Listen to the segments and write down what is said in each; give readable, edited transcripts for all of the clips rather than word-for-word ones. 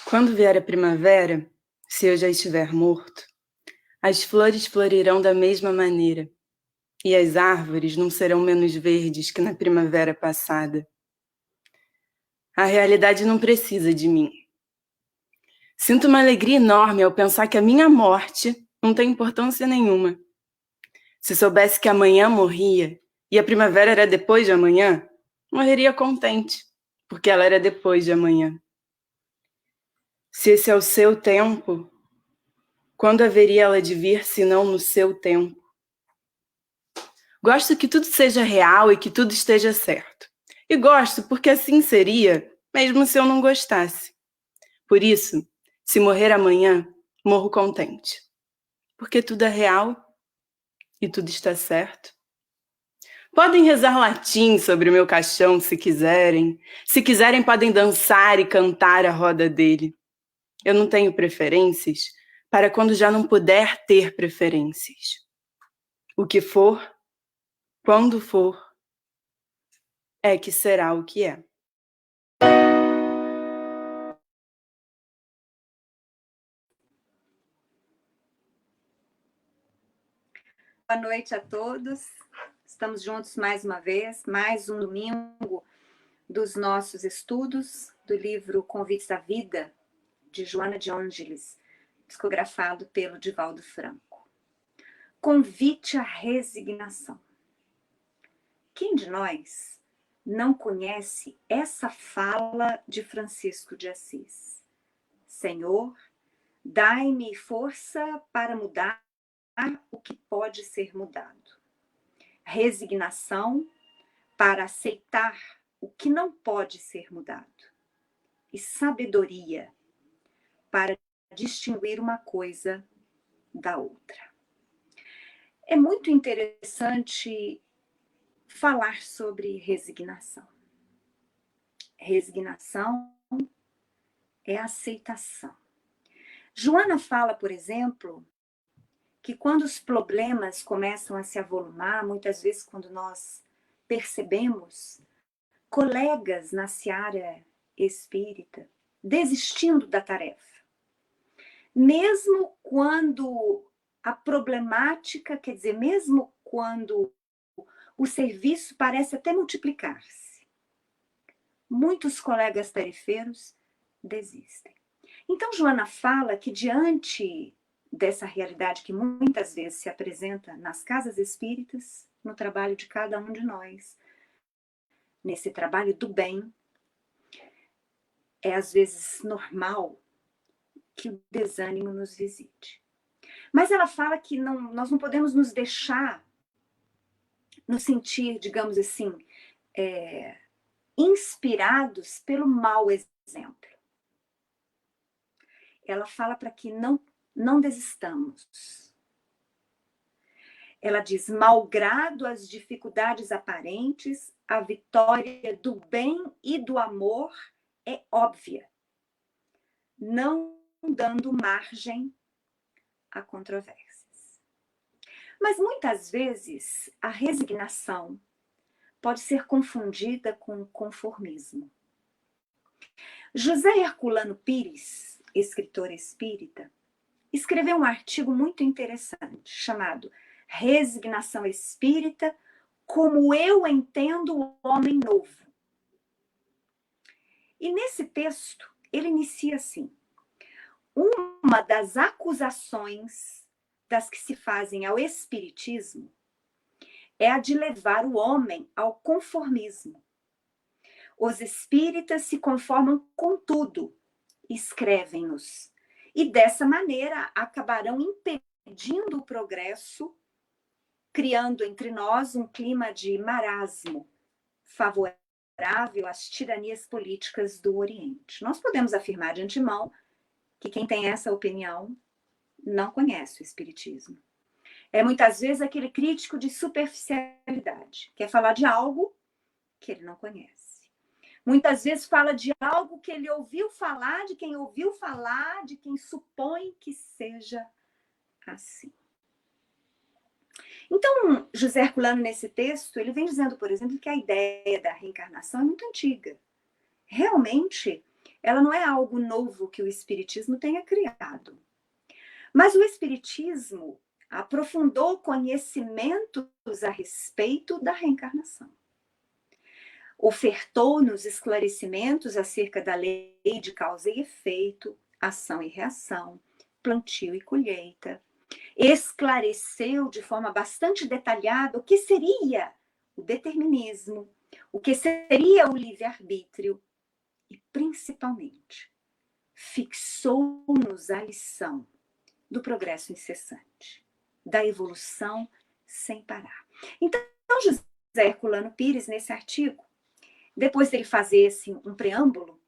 Quando vier a primavera, se eu já estiver morto, as flores florirão da mesma maneira, e as árvores não serão menos verdes que na primavera passada. A realidade não precisa de mim. Sinto uma alegria enorme ao pensar que a minha morte não tem importância nenhuma. Se soubesse que amanhã morria e a primavera era depois de amanhã, morreria contente, porque ela era depois de amanhã. Se esse é o seu tempo, quando haveria ela de vir, se não no seu tempo? Gosto que tudo seja real e que tudo esteja certo. E gosto porque assim seria, mesmo se eu não gostasse. Por isso, se morrer amanhã, morro contente. Porque tudo é real e tudo está certo. Podem rezar latim sobre o meu caixão se quiserem. Se quiserem, podem dançar e cantar à roda dele. Eu não tenho preferências para quando já não puder ter preferências. O que for, quando for, é que será o que é. Boa noite a todos. Estamos juntos mais uma vez, mais um domingo dos nossos estudos do livro Convites à Vida, de Joana de Ângeles, psicografado pelo Divaldo Franco. Convite à resignação. Quem de nós não conhece essa fala de Francisco de Assis? Senhor, dai-me força para mudar o que pode ser mudado. Resignação para aceitar o que não pode ser mudado. E sabedoria para distinguir uma coisa da outra. É muito interessante falar sobre resignação. Resignação é aceitação. Joana fala, por exemplo, que quando os problemas começam a se avolumar, muitas vezes quando nós percebemos colegas na seara espírita desistindo da tarefa, mesmo quando a problemática, quer dizer, mesmo quando o serviço parece até multiplicar-se, muitos colegas tarefeiros desistem. Então, Joana fala que diante dessa realidade que muitas vezes se apresenta nas casas espíritas, no trabalho de cada um de nós, nesse trabalho do bem, é às vezes normal que o desânimo nos visite. Mas ela fala que nós não podemos nos deixar, nos sentir, digamos assim, inspirados pelo mau exemplo. Ela fala para que não desistamos. Ela diz, malgrado as dificuldades aparentes, a vitória do bem e do amor é óbvia, não dando margem a controvérsias. Mas muitas vezes a resignação pode ser confundida com conformismo. José Herculano Pires, escritor espírita, escreveu um artigo muito interessante chamado Resignação Espírita, como eu entendo o homem novo. E nesse texto, ele inicia assim: uma das acusações das que se fazem ao espiritismo é a de levar o homem ao conformismo. Os espíritas se conformam com tudo, escrevem-nos, e dessa maneira acabarão impedindo o progresso, criando entre nós um clima de marasmo favorável às tiranias políticas do Oriente. Nós podemos afirmar de antemão que quem tem essa opinião não conhece o espiritismo. É muitas vezes aquele crítico de superficialidade, quer falar de algo que ele não conhece. Muitas vezes fala de algo que ele ouviu falar, de quem ouviu falar, de quem supõe que seja assim. Então, José Herculano, nesse texto, ele vem dizendo, por exemplo, que a ideia da reencarnação é muito antiga. Realmente, ela não é algo novo que o Espiritismo tenha criado. Mas o Espiritismo aprofundou conhecimentos a respeito da reencarnação. Ofertou-nos esclarecimentos acerca da lei de causa e efeito, ação e reação, plantio e colheita. Esclareceu de forma bastante detalhada o que seria o determinismo, o que seria o livre-arbítrio e, principalmente, fixou-nos a lição do progresso incessante, da evolução sem parar. Então, José Herculano Pires, nesse artigo, depois dele fazer assim, um preâmbulo,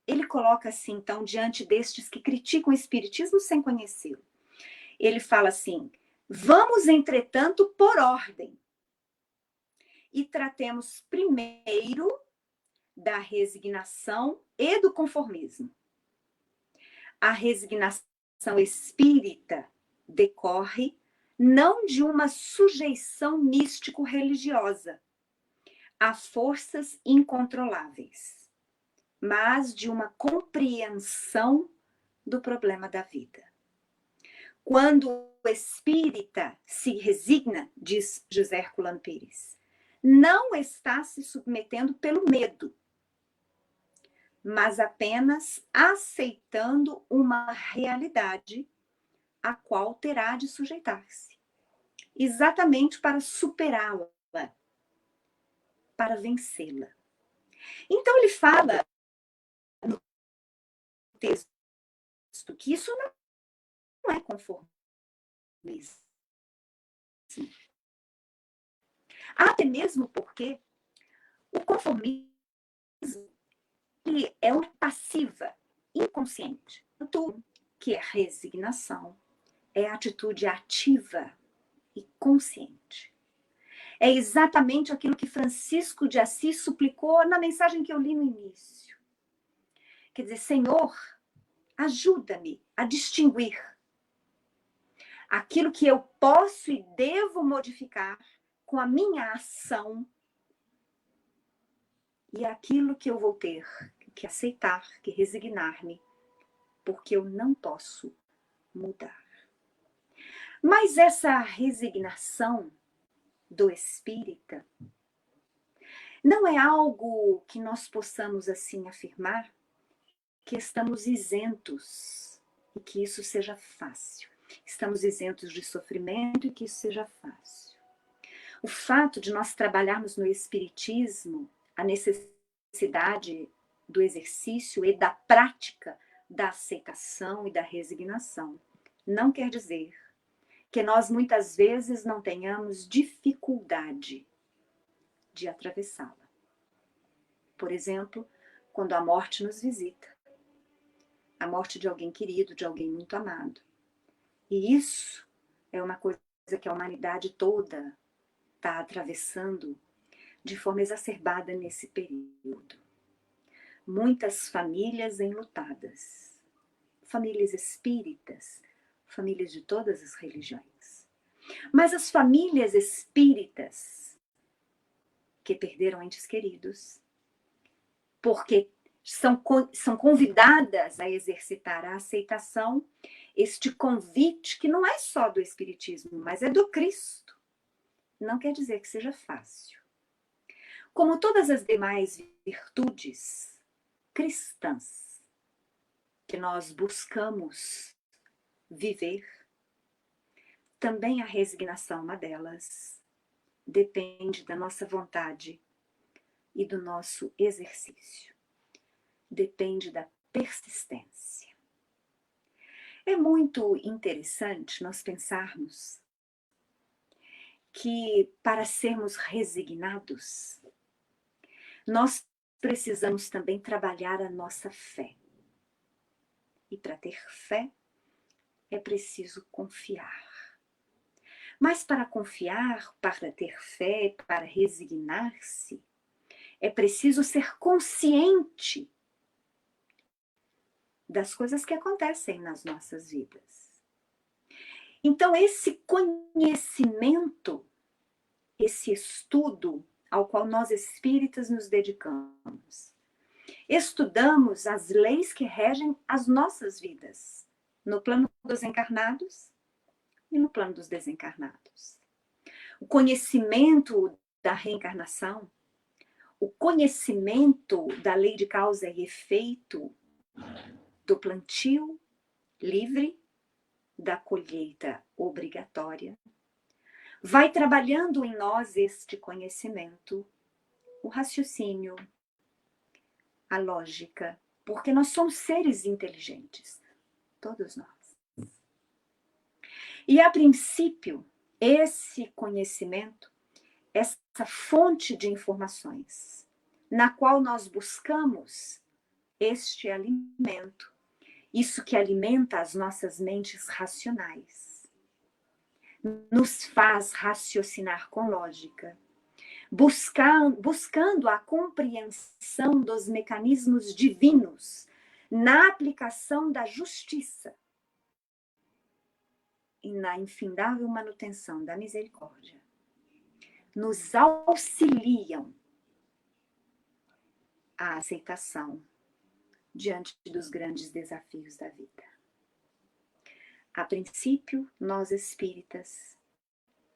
ele coloca assim, então, diante destes que criticam o Espiritismo sem conhecê-lo. Ele fala assim: vamos, entretanto, por ordem, e tratemos primeiro da resignação e do conformismo. A resignação espírita decorre não de uma sujeição místico-religiosa a forças incontroláveis, mas de uma compreensão do problema da vida. Quando o espírita se resigna, diz José Herculano Pires, não está se submetendo pelo medo, mas apenas aceitando uma realidade a qual terá de sujeitar-se, exatamente para superá-la, para vencê-la. Então ele fala no texto que isso não é conformismo. Até mesmo porque o conformismo é uma passiva, inconsciente. Tanto que a resignação é atitude ativa e consciente. É exatamente aquilo que Francisco de Assis suplicou na mensagem que eu li no início. Quer dizer, Senhor, ajuda-me a distinguir aquilo que eu posso e devo modificar com a minha ação e aquilo que eu vou ter que aceitar, que resignar-me, porque eu não posso mudar. Mas essa resignação do espírita não é algo que nós possamos assim afirmar que estamos isentos e que isso seja fácil. Estamos isentos de sofrimento e que isso seja fácil. O fato de nós trabalharmos no espiritismo a necessidade do exercício e da prática da aceitação e da resignação não quer dizer que nós muitas vezes não tenhamos dificuldade de atravessá-la. Por exemplo, quando a morte nos visita, a morte de alguém querido, de alguém muito amado. E isso é uma coisa que a humanidade toda está atravessando de forma exacerbada nesse período. Muitas famílias enlutadas, famílias espíritas, famílias de todas as religiões. Mas as famílias espíritas que perderam entes queridos, porque são convidadas a exercitar a aceitação, este convite que não é só do Espiritismo, mas é do Cristo. Não quer dizer que seja fácil. Como todas as demais virtudes cristãs que nós buscamos viver, também a resignação é uma delas. Depende da nossa vontade e do nosso exercício. Depende da persistência. É muito interessante nós pensarmos que para sermos resignados, nós precisamos também trabalhar a nossa fé. E para ter fé, é preciso confiar. Mas para confiar, para ter fé, para resignar-se, é preciso ser consciente das coisas que acontecem nas nossas vidas. Então, esse conhecimento, esse estudo ao qual nós espíritas nos dedicamos, Estudamos as leis que regem as nossas vidas, no plano dos encarnados e no plano dos desencarnados. O conhecimento da reencarnação, o conhecimento da lei de causa e efeito, do plantio livre, da colheita obrigatória, vai trabalhando em nós este conhecimento, o raciocínio, a lógica, porque nós somos seres inteligentes, todos nós. E a princípio, esse conhecimento, essa fonte de informações, na qual nós buscamos este alimento, isso que alimenta as nossas mentes racionais, nos faz raciocinar com lógica, buscando a compreensão dos mecanismos divinos na aplicação da justiça e na infindável manutenção da misericórdia, nos auxiliam à aceitação diante dos grandes desafios da vida. A princípio, nós espíritas,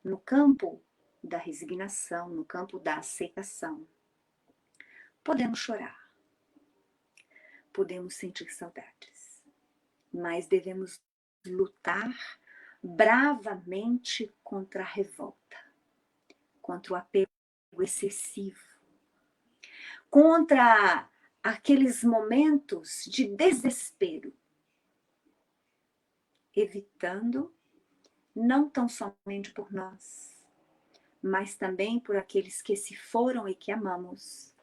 no campo da resignação, no campo da aceitação, podemos chorar, podemos sentir saudades, mas devemos lutar bravamente contra a revolta, contra o apego excessivo, contra aqueles momentos de desespero, evitando não tão somente por nós, mas também por aqueles que se foram e que amamos,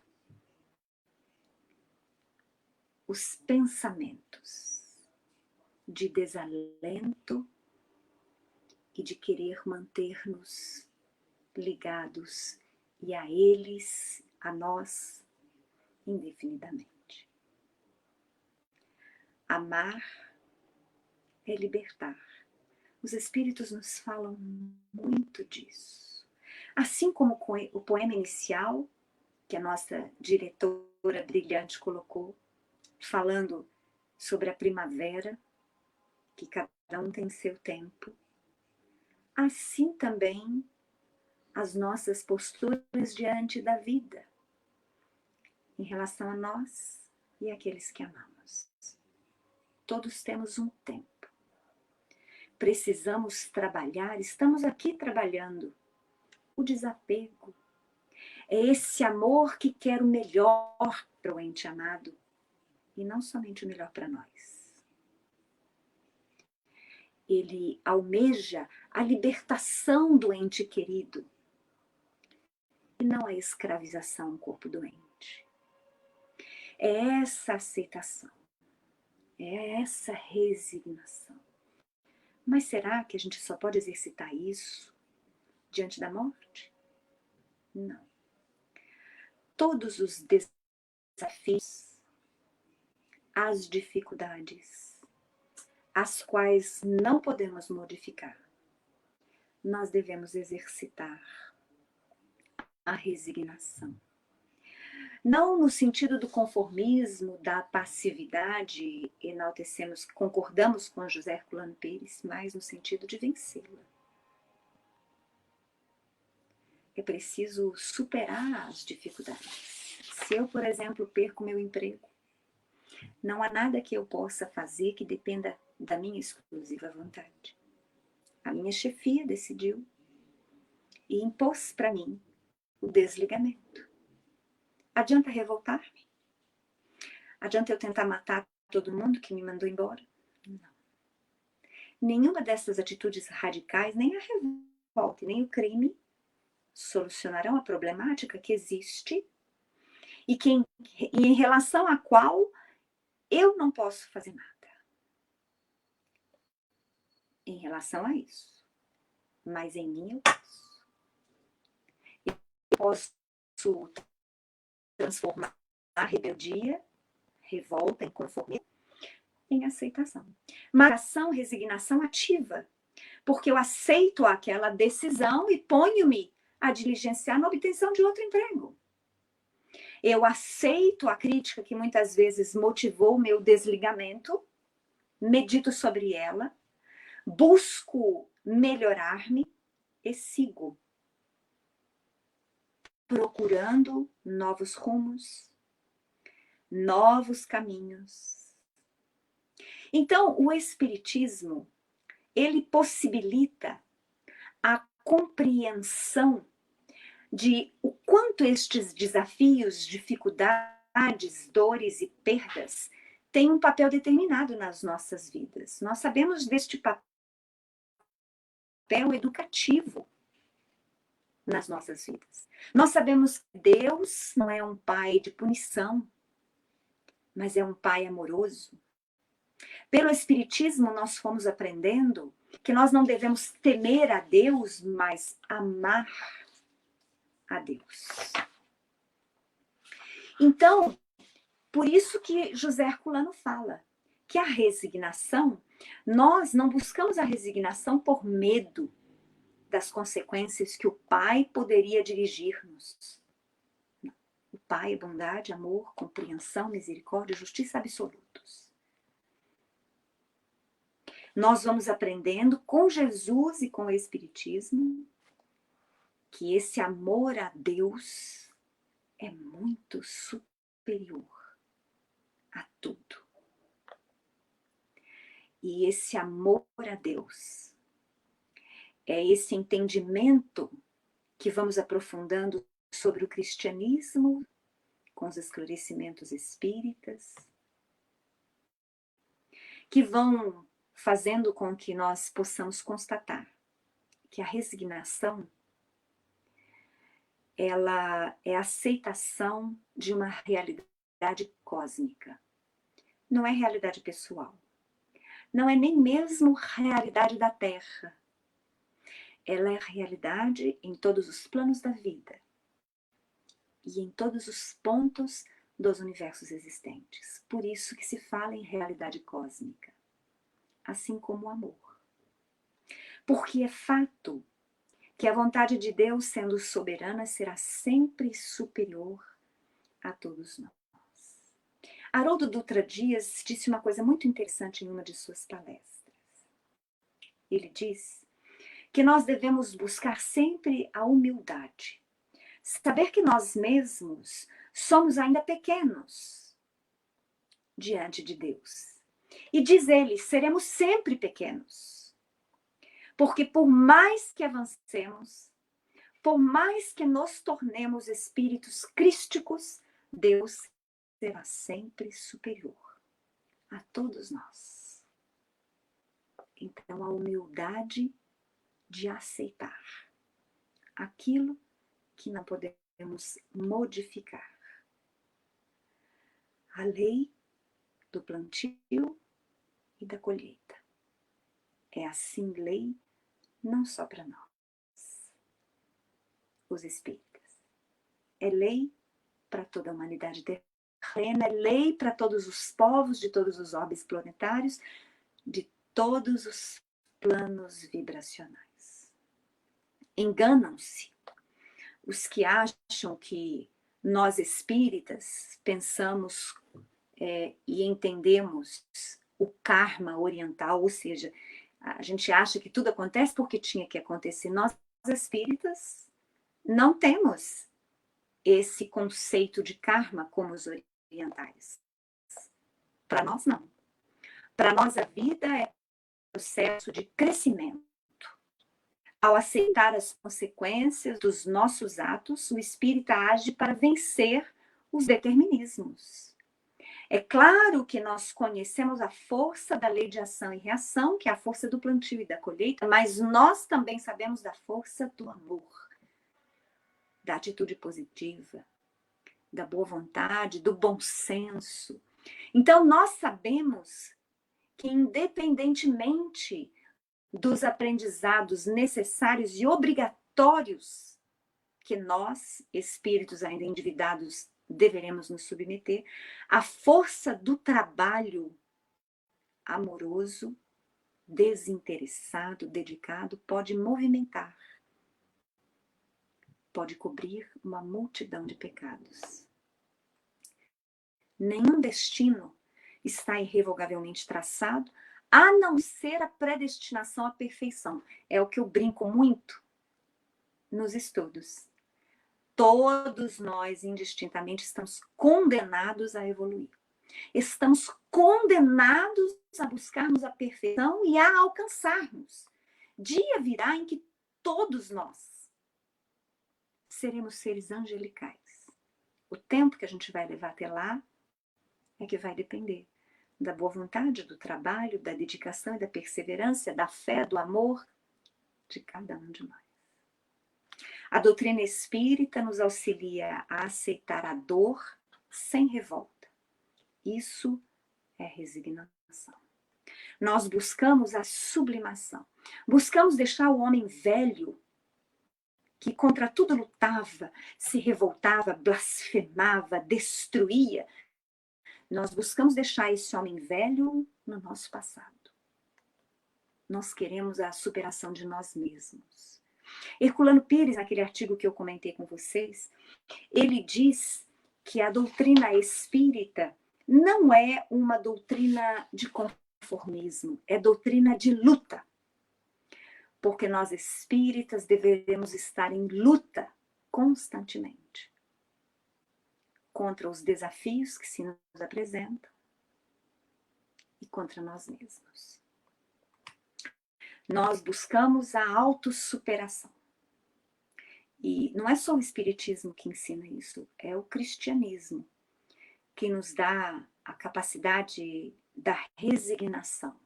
os pensamentos de desalento e de querer manter-nos ligados e a eles, a nós, indefinidamente. Amar é libertar. Os espíritos nos falam muito disso. Assim como o poema inicial, que a nossa diretora brilhante colocou, falando sobre a primavera, que cada um tem seu tempo, assim também as nossas posturas diante da vida, em relação a nós e àqueles que amamos. Todos temos um tempo. Precisamos trabalhar, estamos aqui trabalhando o desapego. É esse amor que quer o melhor para o ente amado e não somente o melhor para nós. Ele almeja a libertação do ente querido e não a escravização do corpo doente. É essa aceitação, é essa resignação. Mas será que a gente só pode exercitar isso diante da morte? Não. Todos os desafios, as dificuldades, as quais não podemos modificar, nós devemos exercitar a resignação. Não no sentido do conformismo, da passividade, enaltecemos, concordamos com a José Herculano Pires, mas no sentido de vencê-la. É preciso superar as dificuldades. Se eu, por exemplo, perco meu emprego, não há nada que eu possa fazer que dependa da minha exclusiva vontade. A minha chefia decidiu e impôs para mim o desligamento. Adianta revoltar-me? Adianta eu tentar matar todo mundo que me mandou embora? Não. Nenhuma dessas atitudes radicais, nem a revolta, nem o crime, solucionarão a problemática que existe e em relação à qual eu não posso fazer nada. Em relação a isso. Mas em mim eu posso. Eu posso transformar a rebeldia, revolta, inconformismo, em aceitação. Mas ação, resignação ativa. Porque eu aceito aquela decisão e ponho-me a diligenciar na obtenção de outro emprego. Eu aceito a crítica que muitas vezes motivou o meu desligamento, medito sobre ela, busco melhorar-me e sigo procurando novos rumos, novos caminhos. Então, o Espiritismo, ele possibilita a compreensão de o quanto estes desafios, dificuldades, dores e perdas têm um papel determinado nas nossas vidas. Nós sabemos deste papel educativo nas nossas vidas. Nós sabemos que Deus não é um pai de punição, mas é um pai amoroso. Pelo Espiritismo, nós fomos aprendendo que nós não devemos temer a Deus, mas amar a Deus. Então, por isso que José Herculano fala que a resignação, nós não buscamos a resignação por medo das consequências que o Pai poderia dirigir-nos. O Pai é bondade, amor, compreensão, misericórdia, justiça absolutos. Nós vamos aprendendo com Jesus e com o Espiritismo que esse amor a Deus é muito superior a tudo. E esse amor a Deus é esse entendimento que vamos aprofundando sobre o cristianismo, com os esclarecimentos espíritas, que vão fazendo com que nós possamos constatar que a resignação, ela é a aceitação de uma realidade cósmica. Não é realidade pessoal. Não é nem mesmo realidade da Terra. Ela é a realidade em todos os planos da vida e em todos os pontos dos universos existentes. Por isso que se fala em realidade cósmica, assim como o amor. Porque é fato que a vontade de Deus, sendo soberana, será sempre superior a todos nós. Haroldo Dutra Dias disse uma coisa muito interessante em uma de suas palestras. Ele diz que nós devemos buscar sempre a humildade. Saber que nós mesmos somos ainda pequenos diante de Deus. E diz ele, seremos sempre pequenos. Porque por mais que avancemos, por mais que nos tornemos espíritos crísticos, Deus será sempre superior a todos nós. Então, a humildade de aceitar aquilo que não podemos modificar. A lei do plantio e da colheita. É assim lei não só para nós, os espíritas. É lei para toda a humanidade terrena, é lei para todos os povos, de todos os orbes planetários, de todos os planos vibracionais. Enganam-se os que acham que nós espíritas pensamos e entendemos o karma oriental, ou seja, a gente acha que tudo acontece porque tinha que acontecer. Nós espíritas não temos esse conceito de karma como os orientais. Para nós não. Para nós a vida é um processo de crescimento. Ao aceitar as consequências dos nossos atos, o espírita age para vencer os determinismos. É claro que nós conhecemos a força da lei de ação e reação, que é a força do plantio e da colheita, mas nós também sabemos da força do amor, da atitude positiva, da boa vontade, do bom senso. Então, nós sabemos que, independentemente dos aprendizados necessários e obrigatórios que nós, espíritos ainda endividados, deveremos nos submeter, a força do trabalho amoroso, desinteressado, dedicado, pode movimentar, pode cobrir uma multidão de pecados. Nenhum destino está irrevogavelmente traçado, a não ser a predestinação à perfeição. É o que eu brinco muito nos estudos. Todos nós, indistintamente, estamos condenados a evoluir. Estamos condenados a buscarmos a perfeição e a alcançarmos. Dia virá em que todos nós seremos seres angelicais. O tempo que a gente vai levar até lá é que vai depender da boa vontade, do trabalho, da dedicação e da perseverança, da fé, do amor de cada um de nós. A doutrina espírita nos auxilia a aceitar a dor sem revolta. Isso é resignação. Nós buscamos a sublimação. Buscamos deixar o homem velho, que contra tudo lutava, se revoltava, blasfemava, destruía. Nós buscamos deixar esse homem velho no nosso passado. Nós queremos a superação de nós mesmos. Herculano Pires, naquele artigo que eu comentei com vocês, ele diz que a doutrina espírita não é uma doutrina de conformismo, é doutrina de luta. Porque nós espíritas deveremos estar em luta constantemente contra os desafios que se nos apresentam e contra nós mesmos. Nós buscamos a autossuperação. E não é só o espiritismo que ensina isso, é o cristianismo que nos dá a capacidade da resignação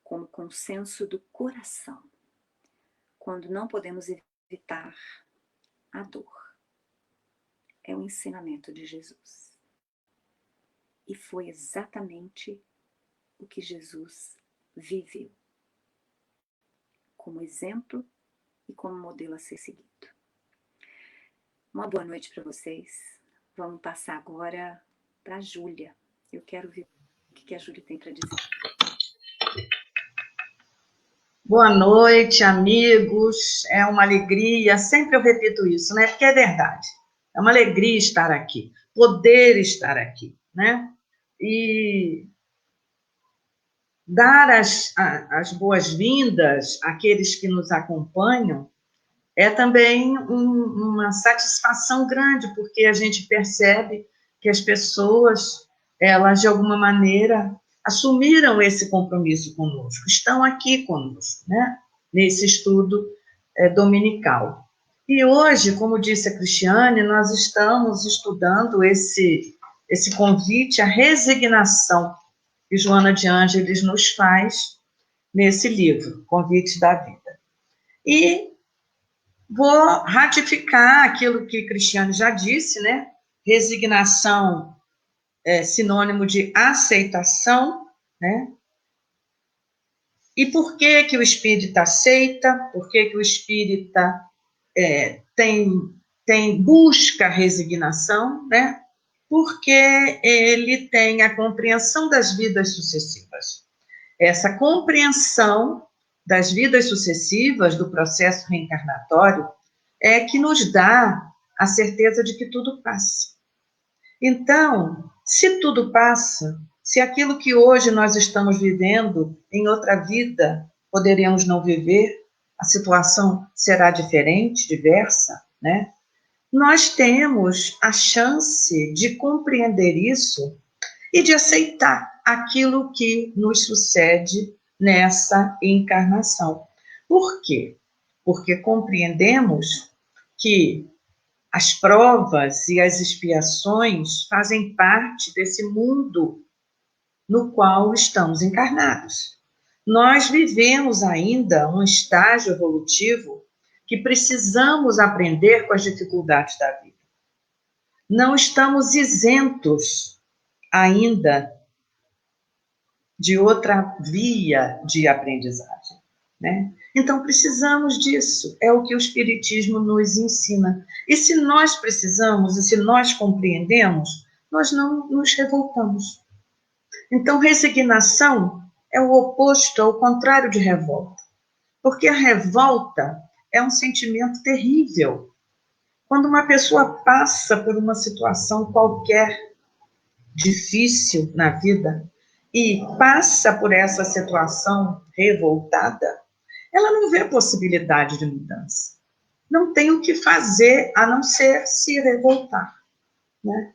como consenso do coração, quando não podemos evitar a dor. É o ensinamento de Jesus. E foi exatamente o que Jesus viveu, como exemplo e como modelo a ser seguido. Uma boa noite para vocês. Vamos passar agora para a Júlia. Eu quero ver o que a Júlia tem para dizer. Boa noite, amigos. É uma alegria, sempre eu repito isso, né? Porque é verdade. É uma alegria estar aqui, poder estar aqui, né? E dar as boas-vindas àqueles que nos acompanham é também uma satisfação grande, porque a gente percebe que as pessoas, elas, de alguma maneira, assumiram esse compromisso conosco, estão aqui conosco, né? Nesse estudo dominical. E hoje, como disse a Cristiane, nós estamos estudando esse convite à resignação que Joana de Ângeles nos faz nesse livro, Convite da Vida. E vou ratificar aquilo que Cristiane já disse, né? Resignação é sinônimo de aceitação, né? E por que o espírita aceita? Por que o espírita busca resignação, né? Porque ele tem a compreensão das vidas sucessivas. Essa compreensão das vidas sucessivas, do processo reencarnatório, é que nos dá a certeza de que tudo passa. Então, se tudo passa, se aquilo que hoje nós estamos vivendo em outra vida poderemos não viver, a situação será diferente, diversa, né? Nós temos a chance de compreender isso e de aceitar aquilo que nos sucede nessa encarnação. Por quê? Porque compreendemos que as provas e as expiações fazem parte desse mundo no qual estamos encarnados. Nós vivemos ainda um estágio evolutivo que precisamos aprender com as dificuldades da vida. Não estamos isentos ainda de outra via de aprendizagem, né? Então, precisamos disso, é o que o Espiritismo nos ensina. E se nós precisamos, e se nós compreendemos, nós não nos revoltamos. Então, resignação é o oposto, é o contrário de revolta. Porque a revolta é um sentimento terrível. Quando uma pessoa passa por uma situação qualquer difícil na vida e passa por essa situação revoltada, ela não vê possibilidade de mudança. Não tem o que fazer a não ser se revoltar, né?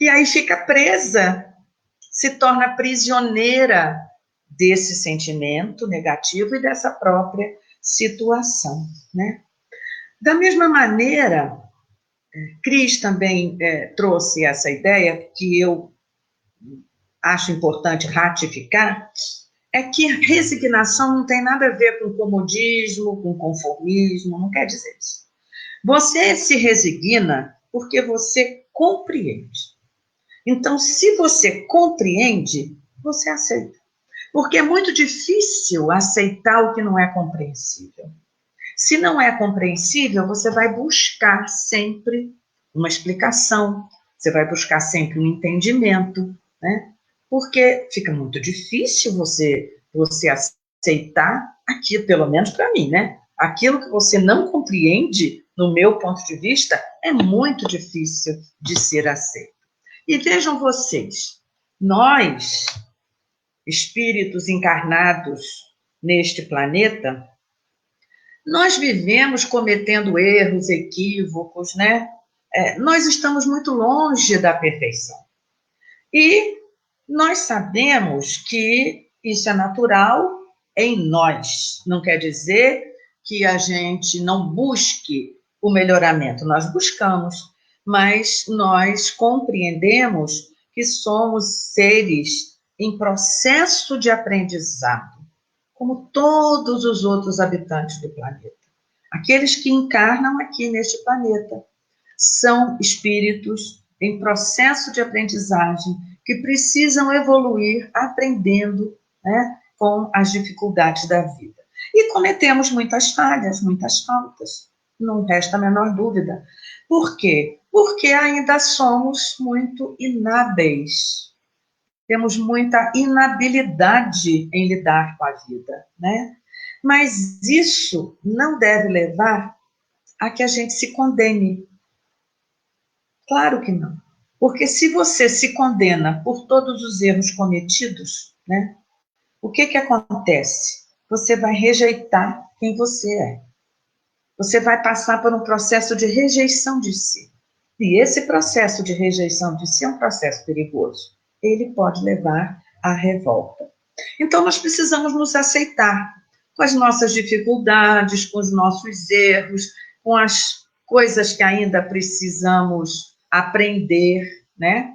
E aí fica presa, se torna prisioneira desse sentimento negativo e dessa própria situação, né? Da mesma maneira, Cris também trouxe essa ideia que eu acho importante ratificar, é que resignação não tem nada a ver com comodismo, com conformismo, não quer dizer isso. Você se resigna porque você compreende. Então, se você compreende, você aceita. Porque é muito difícil aceitar o que não é compreensível. Se não é compreensível, você vai buscar sempre uma explicação, você vai buscar sempre um entendimento, né? Porque fica muito difícil você aceitar aquilo, pelo menos para mim, né? Aquilo que você não compreende, no meu ponto de vista, é muito difícil de ser aceito. E vejam vocês, nós, espíritos encarnados neste planeta, nós vivemos cometendo erros, equívocos, né? Nós estamos muito longe da perfeição. E nós sabemos que isso é natural em nós. Não quer dizer que a gente não busque o melhoramento. Nós buscamos, mas nós compreendemos que somos seres em processo de aprendizado, como todos os outros habitantes do planeta. Aqueles que encarnam aqui neste planeta são espíritos em processo de aprendizagem que precisam evoluir aprendendo, né, com as dificuldades da vida. E cometemos muitas falhas, muitas faltas, não resta a menor dúvida. Por quê? Porque ainda somos muito inábeis. Temos muita inabilidade em lidar com a vida, né? Mas isso não deve levar a que a gente se condene. Claro que não. Porque se você se condena por todos os erros cometidos, né? O que acontece? Você vai rejeitar quem você é. Você vai passar por um processo de rejeição de si. E esse processo de rejeição de si é um processo perigoso. Ele pode levar à revolta. Então, nós precisamos nos aceitar com as nossas dificuldades, com os nossos erros, com as coisas que ainda precisamos aprender, né?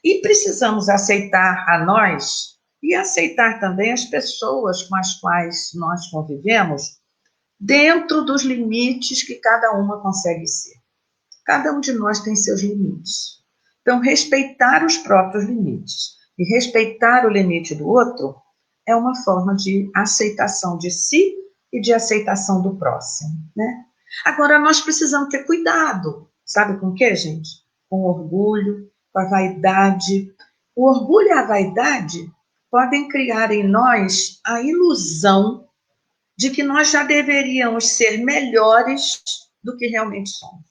E precisamos aceitar a nós e aceitar também as pessoas com as quais nós convivemos dentro dos limites que cada uma consegue ser. Cada um de nós tem seus limites. Então, respeitar os próprios limites e respeitar o limite do outro é uma forma de aceitação de si e de aceitação do próximo, né? Agora, nós precisamos ter cuidado. Sabe com o quê, gente? Com o orgulho, com a vaidade. O orgulho e a vaidade podem criar em nós a ilusão de que nós já deveríamos ser melhores do que realmente somos.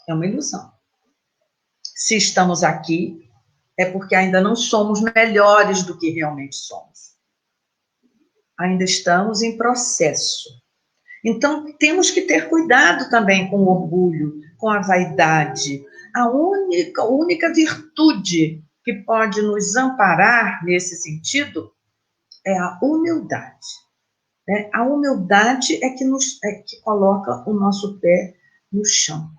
É uma ilusão. Se estamos aqui, é porque ainda não somos melhores do que realmente somos. Ainda estamos em processo. Então, temos que ter cuidado também com o orgulho, com a vaidade. A única virtude que pode nos amparar nesse sentido é a humildade. A humildade é que coloca o nosso pé no chão.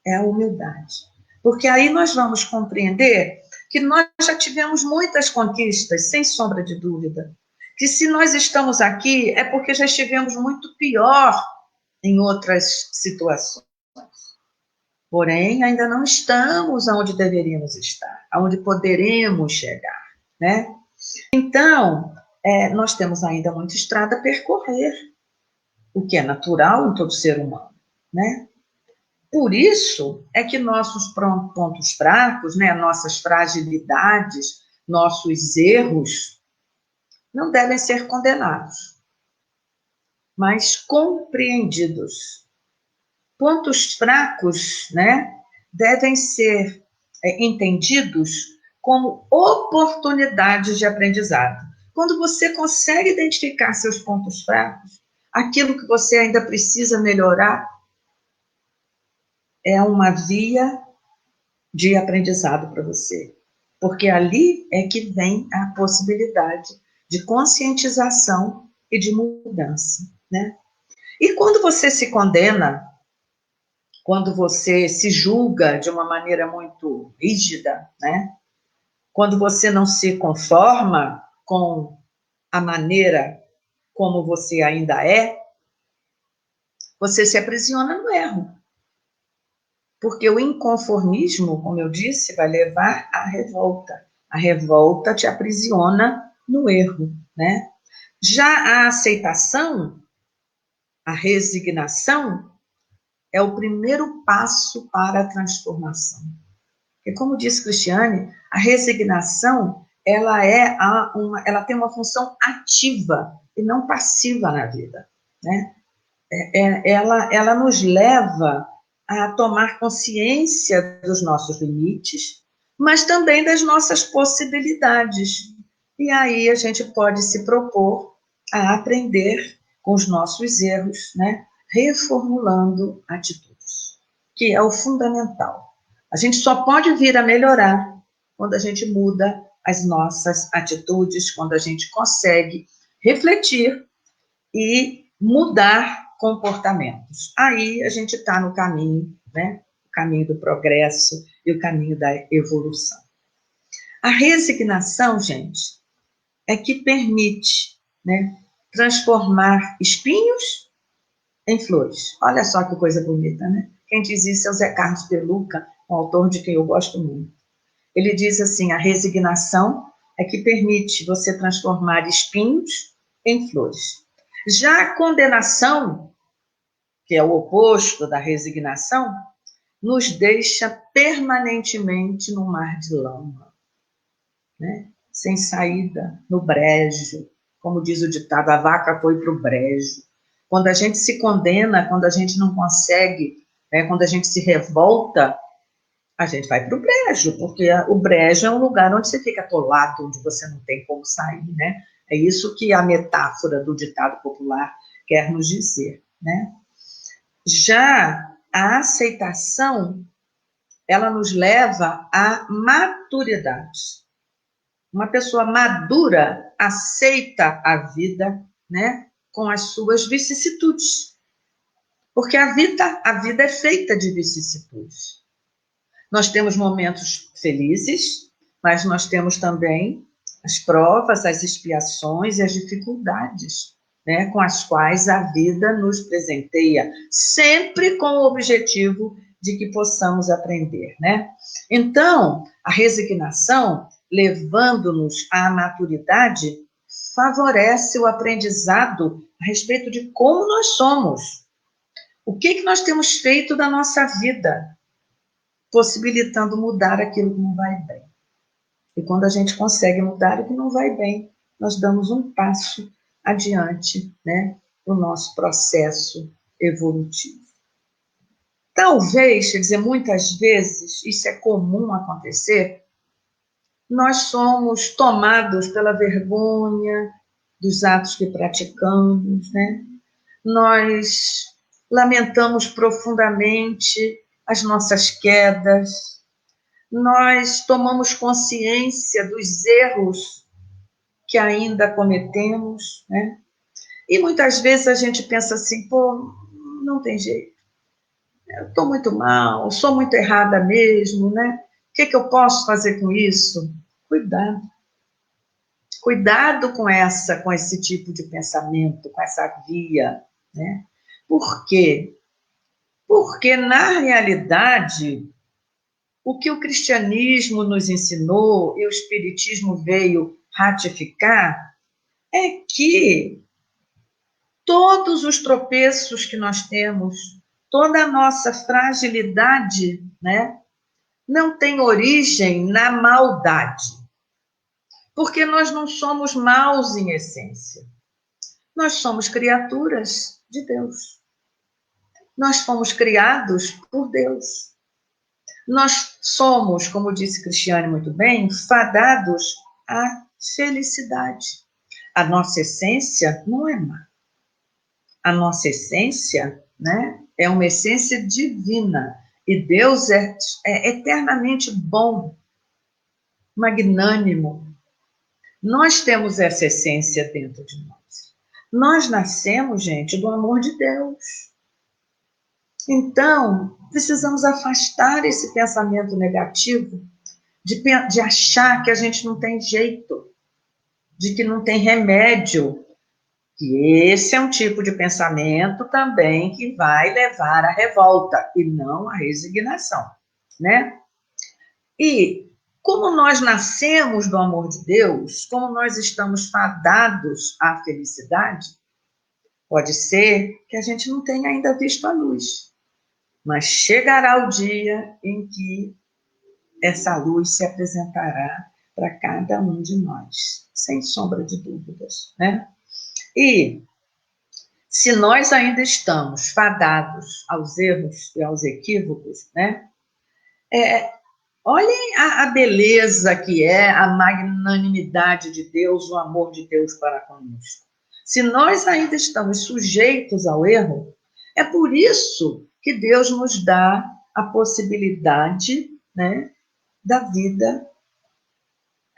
É a humildade. Porque aí nós vamos compreender que nós já tivemos muitas conquistas, sem sombra de dúvida. Que se nós estamos aqui, é porque já estivemos muito pior em outras situações. Porém, ainda não estamos onde deveríamos estar, aonde poderemos chegar, né? Então, nós temos ainda muita estrada a percorrer, o que é natural em todo ser humano, né? Por isso é que nossos pontos fracos, né, nossas fragilidades, nossos erros, não devem ser condenados, mas compreendidos. Pontos fracos, né, devem ser entendidos como oportunidades de aprendizado. Quando você consegue identificar seus pontos fracos, aquilo que você ainda precisa melhorar, é uma via de aprendizado para você. Porque ali é que vem a possibilidade de conscientização e de mudança, né? E quando você se condena, quando você se julga de uma maneira muito rígida, né? Quando você não se conforma com a maneira como você ainda é, você se aprisiona no erro. Porque o inconformismo, como eu disse, vai levar à revolta. A revolta te aprisiona no erro, né? Já a aceitação, a resignação, é o primeiro passo para a transformação. E como disse Cristiane, a resignação, ela tem uma função ativa e não passiva na vida, né? Ela nos leva a tomar consciência dos nossos limites, mas também das nossas possibilidades. E aí a gente pode se propor a aprender com os nossos erros, né? Reformulando atitudes, que é o fundamental. A gente só pode vir a melhorar quando a gente muda as nossas atitudes, quando a gente consegue refletir e mudar comportamentos. Aí a gente está no caminho, né? O caminho do progresso e o caminho da evolução. A resignação, gente, é que permite, né, transformar espinhos em flores. Olha só que coisa bonita, né? Quem diz isso é o Zé Carlos Peluca, um autor de quem eu gosto muito. Ele diz assim, a resignação é que permite você transformar espinhos em flores. Já a condenação, que é o oposto da resignação, nos deixa permanentemente no mar de lama, né? Sem saída, no brejo. Como diz o ditado, a vaca foi para o brejo. Quando a gente se condena, quando a gente não consegue, né, quando a gente se revolta, a gente vai para o brejo, porque o brejo é um lugar onde você fica atolado, onde você não tem como sair, né? É isso que a metáfora do ditado popular quer nos dizer, né? Já a aceitação, ela nos leva à maturidade. Uma pessoa madura aceita a vida, né, com as suas vicissitudes. Porque a vida é feita de vicissitudes. Nós temos momentos felizes, mas nós temos também as provas, as expiações e as dificuldades, né, com as quais a vida nos presenteia, sempre com o objetivo de que possamos aprender, né? Então, a resignação, levando-nos à maturidade, favorece o aprendizado a respeito de como nós somos. O que nós temos feito da nossa vida, possibilitando mudar aquilo que não vai bem. E quando a gente consegue mudar o que não vai bem, nós damos um passo adiante, né, no nosso processo evolutivo. Talvez, quer dizer, muitas vezes, isso é comum acontecer, nós somos tomados pela vergonha dos atos que praticamos, né? Nós lamentamos profundamente as nossas quedas, nós tomamos consciência dos erros que ainda cometemos, né? E muitas vezes a gente pensa assim, pô, não tem jeito, eu estou muito mal, sou muito errada mesmo, né? O que eu posso fazer com isso? Cuidado. Cuidado com esse tipo de pensamento, com essa via, né? Por quê? Porque, na realidade, o que o cristianismo nos ensinou e o espiritismo veio ratificar é que todos os tropeços que nós temos, toda a nossa fragilidade, né, não tem origem na maldade. Porque nós não somos maus em essência. Nós somos criaturas de Deus. Nós fomos criados por Deus. Nós somos, como disse Cristiane muito bem, fadados à felicidade. A nossa essência não é má. A nossa essência, né, é uma essência divina. E Deus é eternamente bom, magnânimo. Nós temos essa essência dentro de nós. Nós nascemos, gente, do amor de Deus. Então, precisamos afastar esse pensamento negativo de achar que a gente não tem jeito, de que não tem remédio. Que esse é um tipo de pensamento também que vai levar à revolta e não à resignação, né? E como nós nascemos do amor de Deus, como nós estamos fadados à felicidade, pode ser que a gente não tenha ainda visto a luz, mas chegará o dia em que essa luz se apresentará para cada um de nós, sem sombra de dúvidas, né? E se nós ainda estamos fadados aos erros e aos equívocos, né? Olhem a beleza que é a magnanimidade de Deus, o amor de Deus para conosco. Se nós ainda estamos sujeitos ao erro, é por isso que Deus nos dá a possibilidade, né, da vida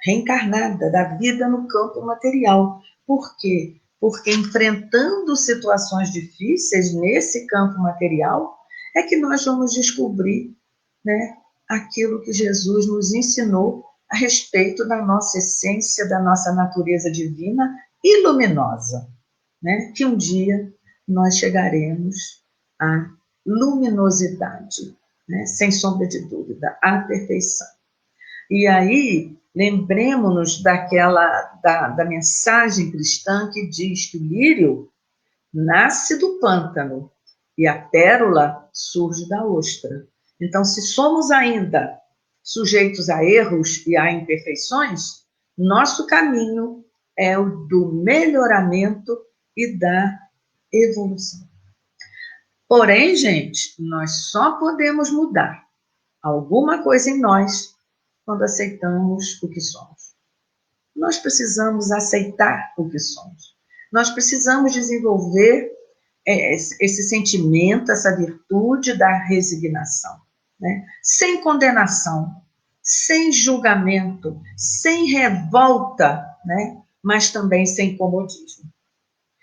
reencarnada, da vida no campo material. Por quê? Porque enfrentando situações difíceis nesse campo material, é que nós vamos descobrir, né, aquilo que Jesus nos ensinou a respeito da nossa essência, da nossa natureza divina e luminosa, né? Que um dia nós chegaremos à luminosidade, né? Sem sombra de dúvida, à perfeição. E aí, lembremos-nos da mensagem cristã que diz que o lírio nasce do pântano e a pérola surge da ostra. Então, se somos ainda sujeitos a erros e a imperfeições, nosso caminho é o do melhoramento e da evolução. Porém, gente, nós só podemos mudar alguma coisa em nós quando aceitamos o que somos. Nós precisamos aceitar o que somos. Nós precisamos desenvolver esse sentimento, essa virtude da resignação, né? Sem condenação, sem julgamento, sem revolta, né? Mas também sem comodismo.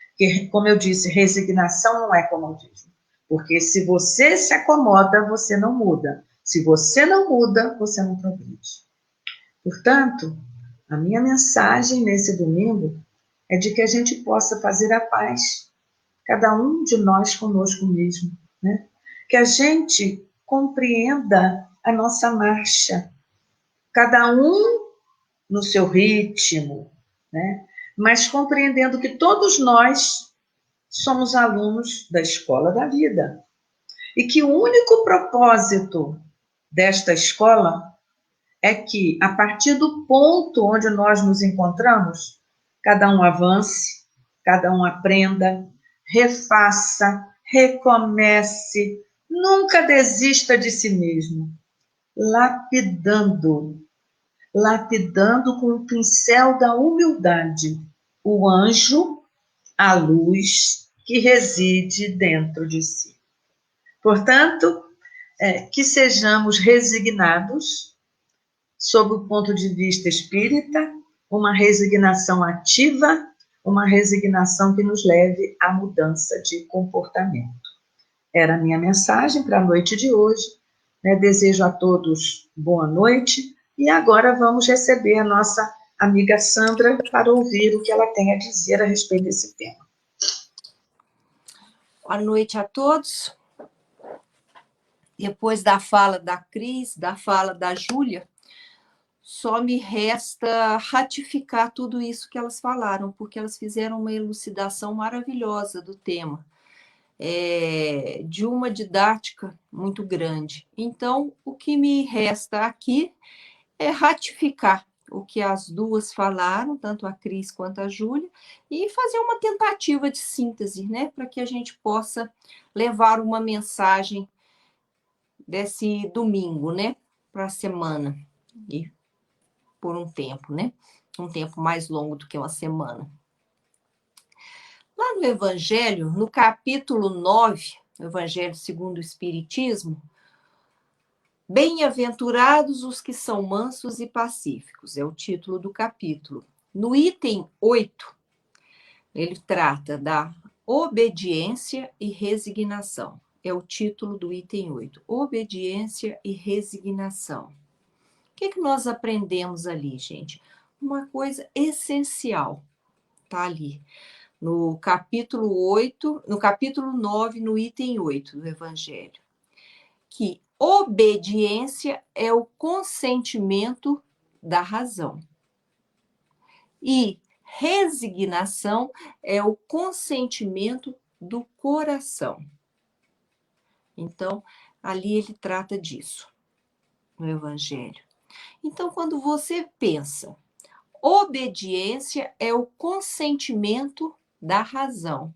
Porque, como eu disse, resignação não é comodismo. Porque se você se acomoda, você não muda. Se você não muda, você não progride. Portanto, a minha mensagem nesse domingo é de que a gente possa fazer a paz, cada um de nós conosco mesmo, né? Que a gente compreenda a nossa marcha, cada um no seu ritmo, né? Mas compreendendo que todos nós somos alunos da escola da vida e que o único propósito desta escola é que, a partir do ponto onde nós nos encontramos, cada um avance, cada um aprenda, refaça, recomece, nunca desista de si mesmo, lapidando com o pincel da humildade, o anjo, a luz que reside dentro de si. Portanto, que sejamos resignados, sob o ponto de vista espírita, uma resignação ativa, uma resignação que nos leve à mudança de comportamento. Era a minha mensagem para a noite de hoje, né? Desejo a todos boa noite e agora vamos receber a nossa amiga Sandra para ouvir o que ela tem a dizer a respeito desse tema. Boa noite a todos. Depois da fala da Cris, da fala da Júlia, só me resta ratificar tudo isso que elas falaram, porque elas fizeram uma elucidação maravilhosa do tema, de uma didática muito grande. Então, o que me resta aqui é ratificar o que as duas falaram, tanto a Cris quanto a Júlia, e fazer uma tentativa de síntese, né, para que a gente possa levar uma mensagem desse domingo, né? Para a semana. E por um tempo, né? Um tempo mais longo do que uma semana. Lá no Evangelho, no capítulo 9, o Evangelho segundo o Espiritismo, bem-aventurados os que são mansos e pacíficos, é o título do capítulo. No item 8, ele trata da obediência e resignação. É o título do item 8. Obediência e resignação. O que nós aprendemos ali, gente? Uma coisa essencial está ali. No capítulo 8, no capítulo 9, no item 8 do Evangelho. Que obediência é o consentimento da razão. E resignação é o consentimento do coração. Então, ali ele trata disso, no Evangelho. Então, quando você pensa, obediência é o consentimento da razão.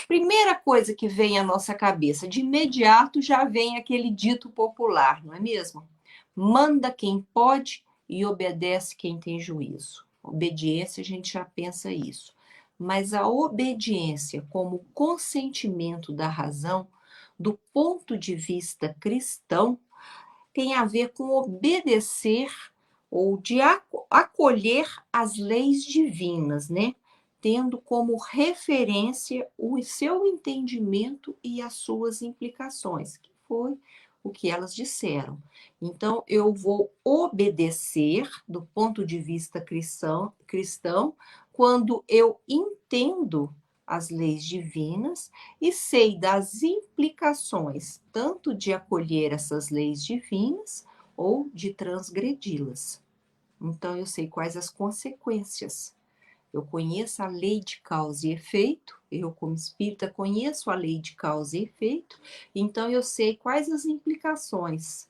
Primeira coisa que vem à nossa cabeça, de imediato já vem aquele dito popular, não é mesmo? Manda quem pode e obedece quem tem juízo. Obediência, a gente já pensa isso. Mas a obediência como consentimento da razão, do ponto de vista cristão, tem a ver com obedecer ou de acolher as leis divinas, né? Tendo como referência o seu entendimento e as suas implicações, que foi o que elas disseram. Então, eu vou obedecer do ponto de vista cristão quando eu entendo as leis divinas e sei das implicações, tanto de acolher essas leis divinas ou de transgredi-las. Então, eu sei quais as consequências. Eu conheço a lei de causa e efeito, eu, como espírita, conheço a lei de causa e efeito, então eu sei quais as implicações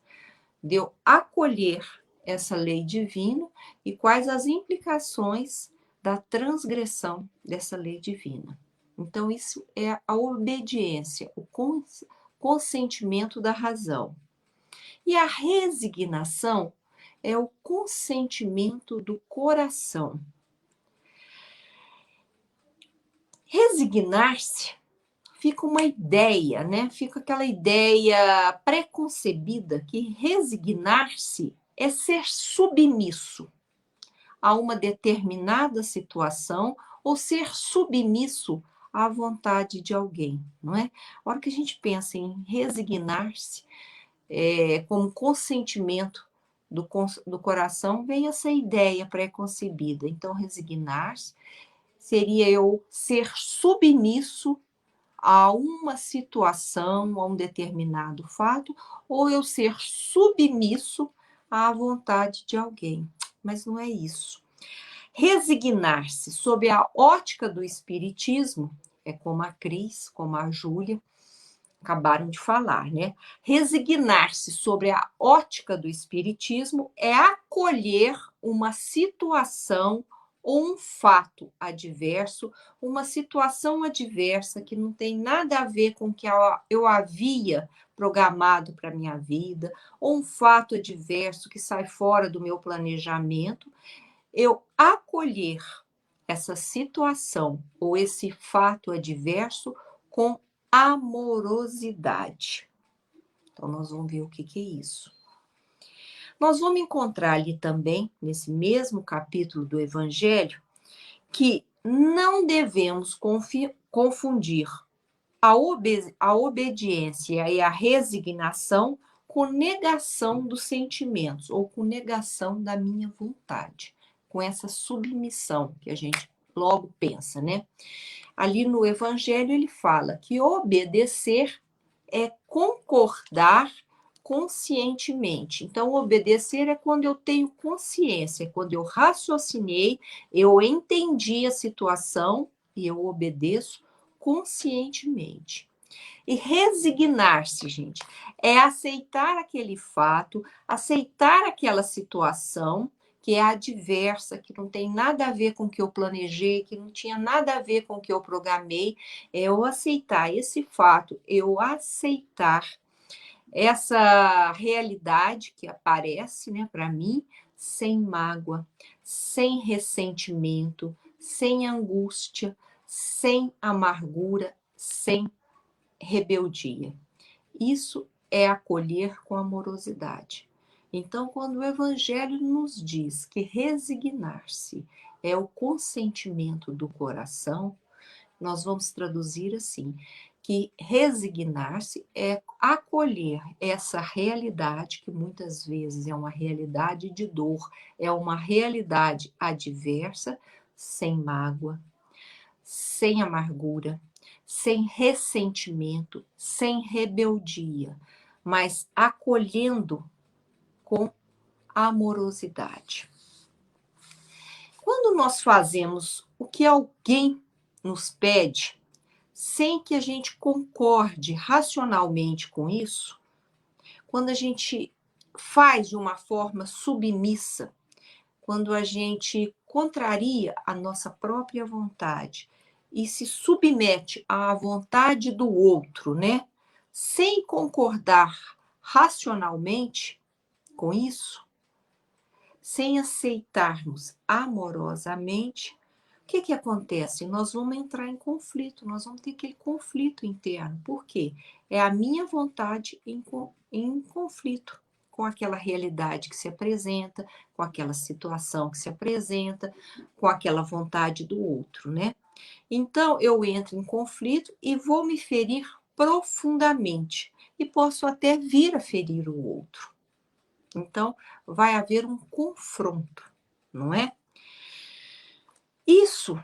de eu acolher essa lei divina e quais as implicações da transgressão dessa lei divina. Então, isso é a obediência, o consentimento da razão. E a resignação é o consentimento do coração. Resignar-se fica uma ideia, né? Fica aquela ideia preconcebida que resignar-se é ser submisso a uma determinada situação ou ser submisso à vontade de alguém, não é? A hora que a gente pensa em resignar-se como consentimento do coração, vem essa ideia pré-concebida. Então, resignar-se seria eu ser submisso a uma situação, a um determinado fato, ou eu ser submisso à vontade de alguém. Mas não é isso. Resignar-se sob a ótica do espiritismo, é como a Cris, como a Júlia acabaram de falar, né? Resignar-se sobre a ótica do espiritismo é acolher uma situação ou um fato adverso, uma situação adversa que não tem nada a ver com o que eu havia programado para a minha vida, ou um fato adverso que sai fora do meu planejamento, eu acolher essa situação ou esse fato adverso com amorosidade. Então, nós vamos ver o que é isso. Nós vamos encontrar ali também, nesse mesmo capítulo do Evangelho, que não devemos confundir a obediência e a resignação com negação dos sentimentos ou com negação da minha vontade, com essa submissão que a gente logo pensa, né? Ali no Evangelho ele fala que obedecer é concordar conscientemente. Então, obedecer é quando eu tenho consciência, é quando eu raciocinei, eu entendi a situação e eu obedeço conscientemente. E resignar-se, gente, é aceitar aquele fato, aceitar aquela situação que é adversa, que não tem nada a ver com o que eu planejei, que não tinha nada a ver com o que eu programei, é eu aceitar esse fato, eu aceitar essa realidade que aparece, né, para mim, sem mágoa, sem ressentimento, sem angústia, sem amargura, sem rebeldia. Isso é acolher com amorosidade. Então, quando o Evangelho nos diz que resignar-se é o consentimento do coração, nós vamos traduzir assim, que resignar-se é acolher essa realidade, que muitas vezes é uma realidade de dor, é uma realidade adversa, sem mágoa, sem amargura, sem ressentimento, sem rebeldia, mas acolhendo com amorosidade. Quando nós fazemos o que alguém nos pede, sem que a gente concorde racionalmente com isso, quando a gente faz de uma forma submissa, quando a gente contraria a nossa própria vontade e se submete à vontade do outro, né? Sem concordar racionalmente com isso, sem aceitarmos amorosamente, o que acontece? Nós vamos entrar em conflito, nós vamos ter aquele conflito interno. Por quê? É a minha vontade em conflito com aquela realidade que se apresenta, com aquela situação que se apresenta, com aquela vontade do outro, né? Então, eu entro em conflito e vou me ferir profundamente. E posso até vir a ferir o outro. Então, vai haver um confronto, não é? Isso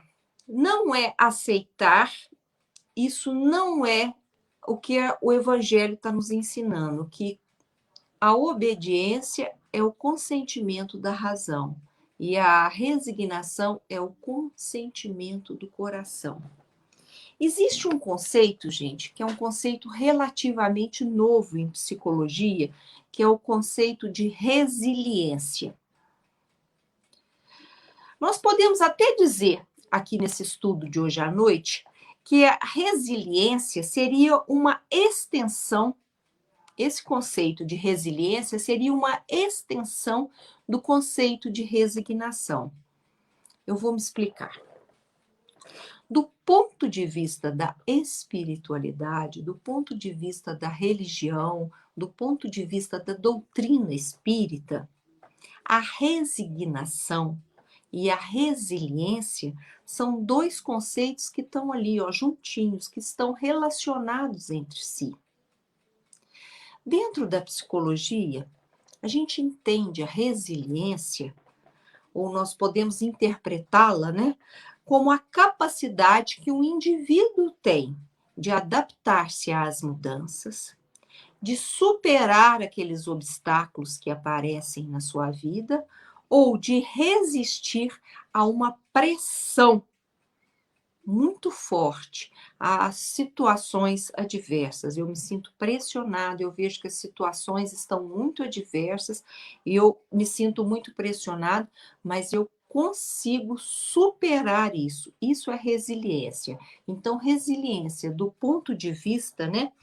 não é aceitar, isso não é o que o Evangelho está nos ensinando, que a obediência é o consentimento da razão e a resignação é o consentimento do coração. Existe um conceito, gente, que é um conceito relativamente novo em psicologia, que é o conceito de resiliência. Nós podemos até dizer, aqui nesse estudo de hoje à noite, que a resiliência seria uma extensão, esse conceito de resiliência seria uma extensão do conceito de resignação. Eu vou me explicar. Do ponto de vista da espiritualidade, do ponto de vista da religião, do ponto de vista da doutrina espírita, a resignação e a resiliência são dois conceitos que estão ali, ó, juntinhos, que estão relacionados entre si. Dentro da psicologia, a gente entende a resiliência, ou nós podemos interpretá-la, né, como a capacidade que um indivíduo tem de adaptar-se às mudanças, de superar aqueles obstáculos que aparecem na sua vida, ou de resistir a uma pressão muito forte, a situações adversas. Eu me sinto pressionada, eu vejo que as situações estão muito adversas e eu me sinto muito pressionada, mas eu consigo superar isso. Isso é resiliência. Então, resiliência, do ponto de vista, né,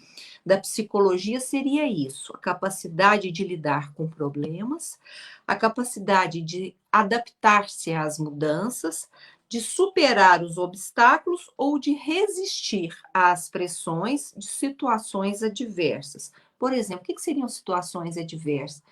da psicologia, seria isso: a capacidade de lidar com problemas, a capacidade de adaptar-se às mudanças, de superar os obstáculos ou de resistir às pressões de situações adversas. Por exemplo, o que seriam situações adversas?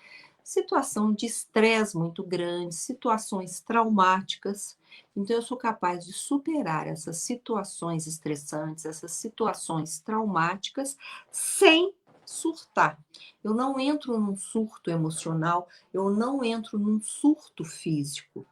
Situação de estresse muito grande, situações traumáticas. Então, eu sou capaz de superar essas situações estressantes, essas situações traumáticas, sem surtar. Eu não entro num surto emocional, eu não entro num surto físico.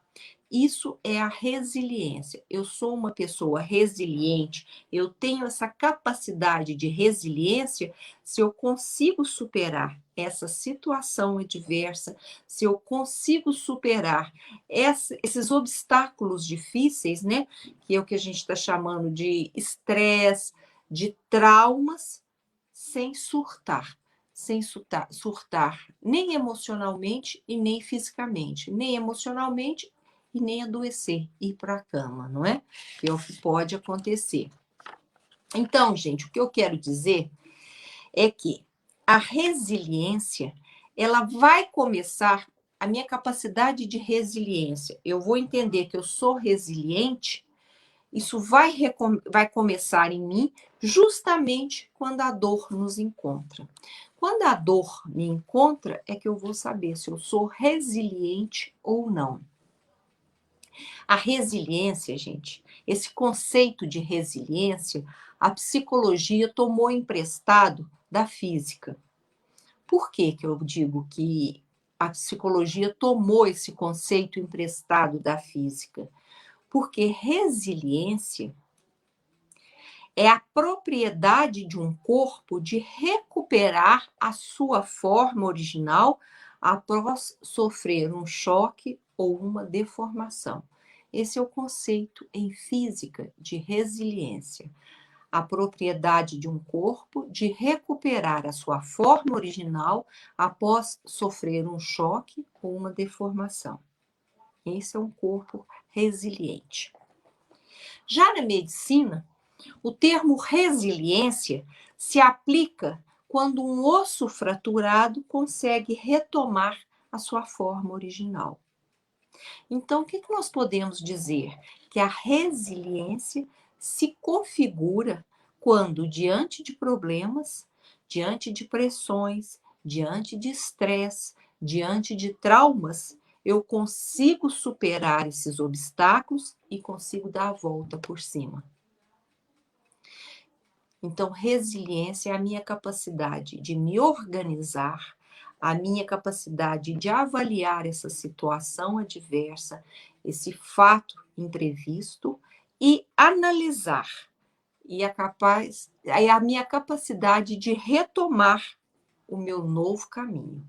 Isso é a resiliência. Eu sou uma pessoa resiliente, eu tenho essa capacidade de resiliência se eu consigo superar essa situação adversa, se eu consigo superar esses obstáculos difíceis, né? Que é o que a gente está chamando de estresse, de traumas, sem surtar. Sem surtar nem emocionalmente e nem fisicamente. Nem emocionalmente e nem adoecer, ir para a cama, não é? Que é o que pode acontecer. Então, gente, o que eu quero dizer é que a resiliência, ela vai começar, a minha capacidade de resiliência, eu vou entender que eu sou resiliente, isso vai começar em mim justamente quando a dor nos encontra. Quando a dor me encontra, é que eu vou saber se eu sou resiliente ou não. A resiliência, gente, esse conceito de resiliência, a psicologia tomou emprestado da física. Por que que eu digo que a psicologia tomou esse conceito emprestado da física? Porque resiliência é a propriedade de um corpo de recuperar a sua forma original após sofrer um choque ou uma deformação. Esse é o conceito em física de resiliência. A propriedade de um corpo de recuperar a sua forma original após sofrer um choque ou uma deformação. Esse é um corpo resiliente. Já na medicina, o termo resiliência se aplica quando um osso fraturado consegue retomar a sua forma original. Então, o que nós podemos dizer? Que a resiliência se configura quando, diante de problemas, diante de pressões, diante de estresse, diante de traumas, eu consigo superar esses obstáculos e consigo dar a volta por cima. Então, resiliência é a minha capacidade de me organizar, a minha capacidade de avaliar essa situação adversa, esse fato imprevisto e analisar. E a minha capacidade de retomar o meu novo caminho.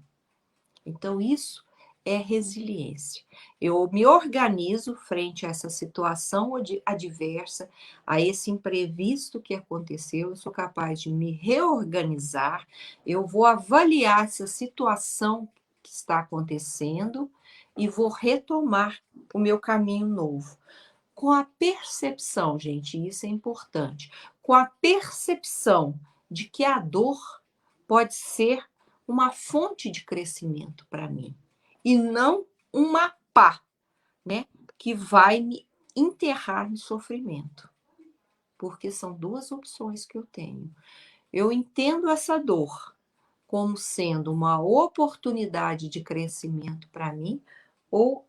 Então, isso é resiliência. Eu me organizo frente a essa situação adversa, a esse imprevisto que aconteceu, eu sou capaz de me reorganizar, eu vou avaliar essa situação que está acontecendo e vou retomar o meu caminho novo. Com a percepção, gente, isso é importante, com a percepção de que a dor pode ser uma fonte de crescimento para mim e não uma pá, né, que vai me enterrar no sofrimento. Porque são duas opções que eu tenho. Eu entendo essa dor como sendo uma oportunidade de crescimento para mim ou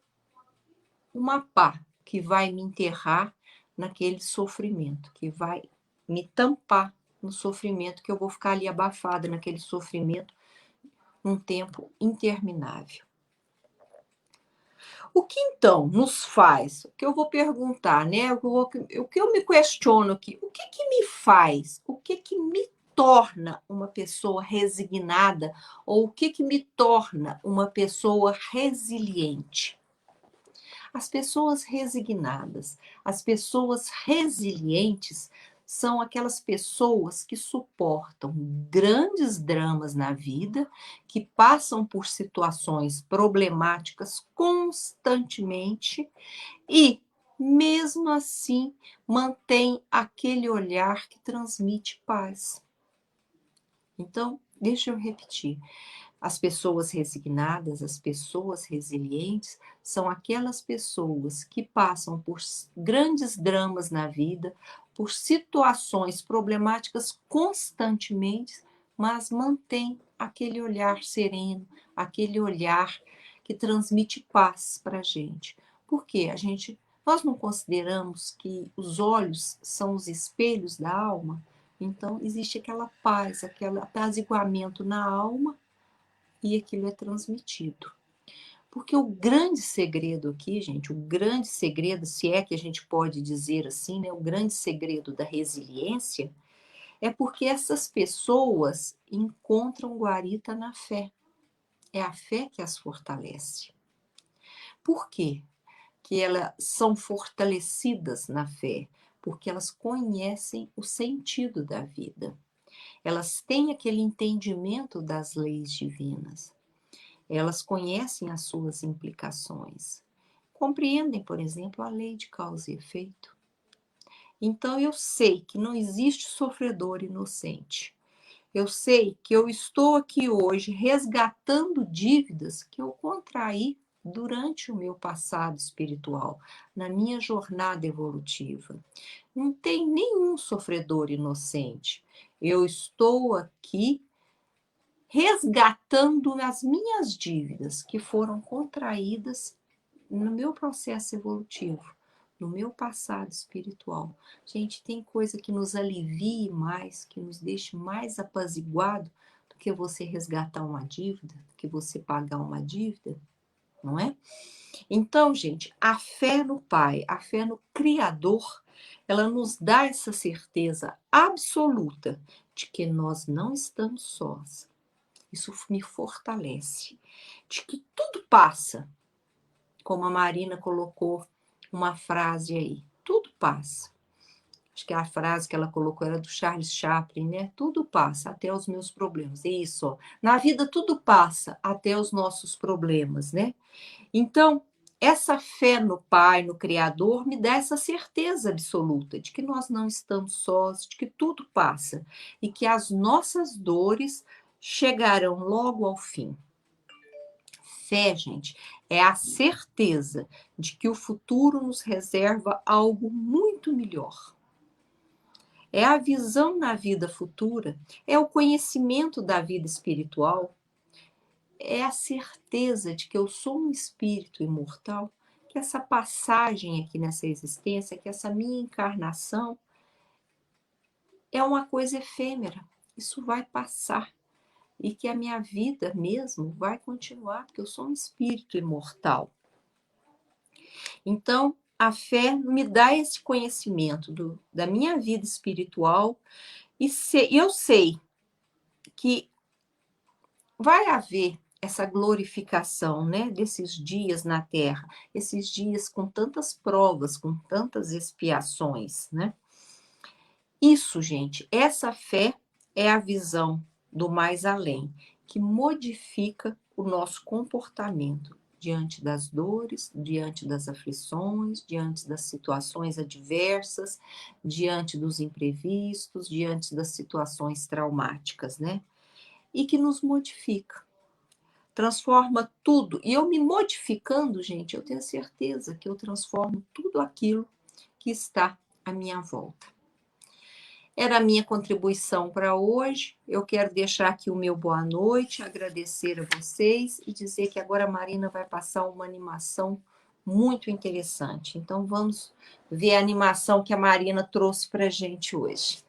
uma pá que vai me enterrar naquele sofrimento, que vai me tampar no sofrimento, que eu vou ficar ali abafada naquele sofrimento um tempo interminável. O que então nos faz? O que eu vou perguntar, né? O que eu me questiono aqui, o que me faz? O que me torna uma pessoa resignada? Ou o que me torna uma pessoa resiliente? As pessoas resignadas, as pessoas resilientes são aquelas pessoas que suportam grandes dramas na vida, que passam por situações problemáticas constantemente e, mesmo assim, mantém aquele olhar que transmite paz. Então, deixa eu repetir. As pessoas resignadas, as pessoas resilientes, são aquelas pessoas que passam por grandes dramas na vida, por situações problemáticas constantemente, mas mantêm aquele olhar sereno, aquele olhar que transmite paz para a gente. Porque nós não consideramos que os olhos são os espelhos da alma? Então, existe aquela paz, aquele apaziguamento na alma, e aquilo é transmitido. Porque o grande segredo aqui, gente, o grande segredo, se é que a gente pode dizer assim, né, o grande segredo da resiliência é porque essas pessoas encontram guarita na fé. É a fé que as fortalece. Por quê que elas são fortalecidas na fé? Porque elas conhecem o sentido da vida. Elas têm aquele entendimento das leis divinas. Elas conhecem as suas implicações. Compreendem, por exemplo, a lei de causa e efeito. Então, eu sei que não existe sofredor inocente. Eu sei que eu estou aqui hoje resgatando dívidas que eu contraí durante o meu passado espiritual, na minha jornada evolutiva. Não tem nenhum sofredor inocente. Eu estou aqui resgatando as minhas dívidas que foram contraídas no meu processo evolutivo, no meu passado espiritual. Gente, tem coisa que nos alivie mais, que nos deixe mais apaziguado do que você resgatar uma dívida, do que você pagar uma dívida, não é? Então, gente, a fé no Pai, a fé no Criador, ela nos dá essa certeza absoluta de que nós não estamos sós. Isso me fortalece, de que tudo passa, como a Marina colocou uma frase aí, tudo passa. Acho que a frase que ela colocou era do Charles Chaplin, né? Tudo passa, até os meus problemas. É isso, ó. Na vida tudo passa, até os nossos problemas, né? Então, essa fé no Pai, no Criador, me dá essa certeza absoluta de que nós não estamos sós, de que tudo passa e que as nossas dores chegarão logo ao fim. Fé, gente, é a certeza de que o futuro nos reserva algo muito melhor. É a visão na vida futura, é o conhecimento da vida espiritual, é a certeza de que eu sou um espírito imortal, que essa passagem aqui nessa existência, que essa minha encarnação é uma coisa efêmera, isso vai passar. E que a minha vida mesmo vai continuar, porque eu sou um espírito imortal. Então, a fé me dá esse conhecimento da minha vida espiritual e eu sei que vai haver essa glorificação, né, desses dias na Terra, esses dias com tantas provas, com tantas expiações, né? Isso, gente, essa fé é a visão do mais além, que modifica o nosso comportamento diante das dores, diante das aflições, diante das situações adversas, diante dos imprevistos, diante das situações traumáticas, né? E que nos modifica, transforma tudo. E eu me modificando, gente, eu tenho certeza que eu transformo tudo aquilo que está à minha volta. Era a minha contribuição para hoje. Eu quero deixar aqui o meu boa noite, agradecer a vocês e dizer que agora a Marina vai passar uma animação muito interessante. Então, vamos ver a animação que a Marina trouxe para a gente hoje.